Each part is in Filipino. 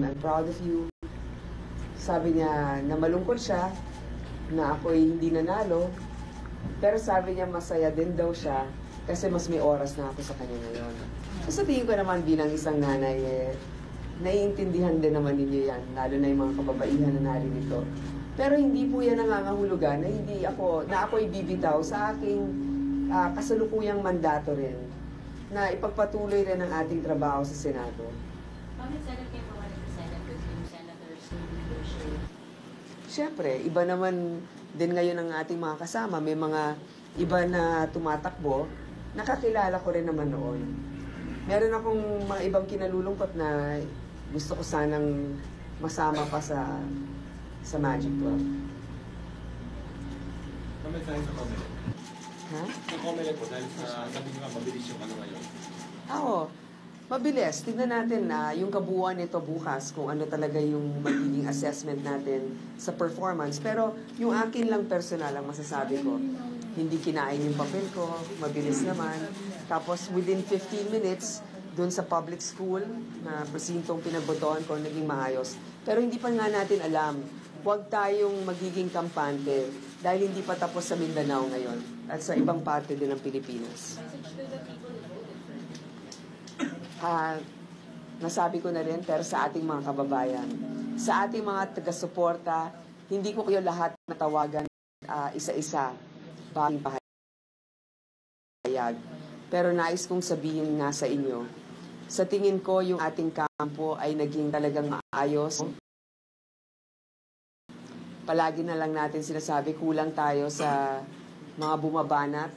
I'm proud of you. Sabi niya na malungkot siya, na ako'y hindi nanalo. Pero sabi niya masaya din daw siya kasi mas may oras na ako sa kanya ngayon. So sa tingin ko naman bilang isang nanay, naiintindihan din naman ninyo yan, lalo na yung mga kababaihan na narinito. Pero hindi po yan nangangahulugan na ako'y bibitaw sa aking kasalukuyang mandato rin na ipagpatuloy rin ang ating trabaho sa Senado. Bakit sana kayo pumalik sa Senate with yung senators in leadership? Siyempre, iba naman din ngayon ang ating mga kasama. May mga iba na tumatakbo, nakakilala ko rin naman noon. Meron akong mga ibang kinalulungkot na gusto ko sanang masama pa sa Magic 12. Comment tayo sa comment. Ha? Sa comment po, dahil sa sabi nyo nga, mabilis yung ano ngayon. Oo. Mabilis. Tignan natin na yung kabuuan nito bukas kung ano talaga yung magiging assessment natin sa performance. Pero yung akin lang personal ang masasabi ko. Hindi kinain yung papel ko, mabilis naman. Tapos within 15 minutes, dun sa public school na presintong pinagbotohan ko, naging maayos. Pero hindi pa nga natin alam, huwag tayong magiging kampante dahil hindi pa tapos sa Mindanao ngayon at sa ibang parte din ng Pilipinas. Nasabi ko na rin, pero sa ating mga kababayan, sa ating mga taga-suporta, hindi ko kayo lahat natawagan isa-isa baging pahayag. Pero nais kong sabihin nga sa inyo, sa tingin ko yung ating kampo ay naging talagang maayos. Palagi na lang natin sinasabi, kulang tayo sa mga bumabanat,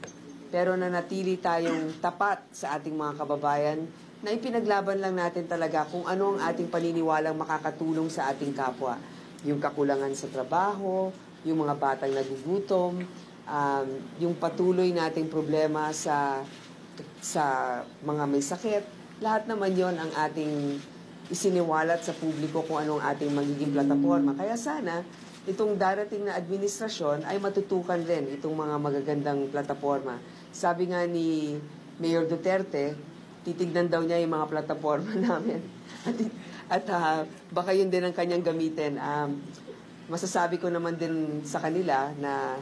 pero nanatili tayong tapat sa ating mga kababayan na ipinaglaban lang natin talaga kung ano ang ating paniniwalang makakatulong sa ating kapwa. Yung kakulangan sa trabaho, yung mga batang nagugutom, yung patuloy nating problema sa mga may sakit. Lahat naman yon ang ating isiniwalat sa publiko kung anong ating magiging plataforma. Kaya sana, itong darating na administrasyon ay matutukan rin itong mga magagandang plataforma. Sabi nga ni Mayor Duterte, titignan daw niya yung mga plataforma namin. At baka yun din ang kanyang gamitin. Masasabi ko naman din sa kanila na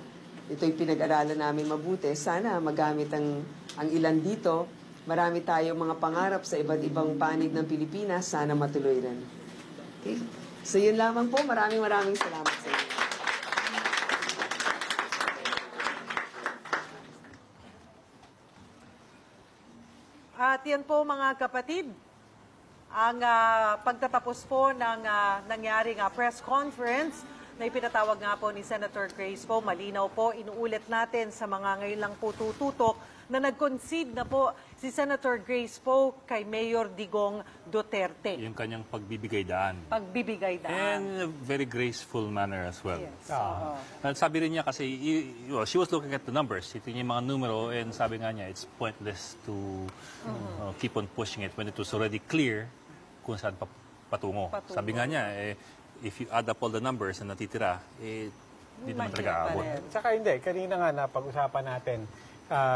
ito'y pinag-aralan namin mabuti. Sana magamit ang ilan dito. Marami tayong mga pangarap sa iba't ibang panig ng Pilipinas. Sana matuloy rin. Okay? So yun lamang po. Maraming salamat sa inyo. At yan po mga kapatid, ang pagtatapos po ng nangyaring press conference na ipinatawag nga po ni Senator Grace Poe. Malinaw po, inuulit natin sa mga ngayon lang po tututok na nag-concede na po si Senator Grace Poe kay Mayor Digong Duterte. Yung kanyang pagbibigay daan. Pagbibigay daan. And a very graceful manner as well. Yes. Sabi rin niya kasi, she was looking at the numbers. Ito yung mga numero and sabi nga niya, it's pointless to keep on pushing it when it was already clear kung saan patungo. Sabi nga niya, if you add up all the numbers na natitira, hindi naman talaga aabot. Saka hindi, kanina nga napag-usapan natin,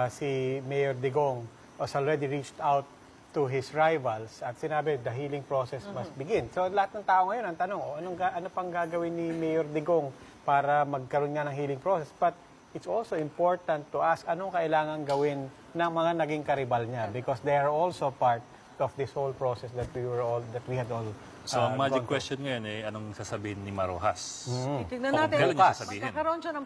si Mayor Digong was already reached out to his rivals at sinabi the healing process must begin. So lahat ng tao ngayon ang tanong, ano pang gagawin ni Mayor Digong para magkaroon nga ng healing process? But it's also important to ask anong kailangan gawin ng mga naging karibal niya because they are also part of this whole process that we had all. So ang magic question ngayon anong sasabihin ni Marojas? Tignan natin. Kung kailan niya sasabihin? Nagkaroon siya ng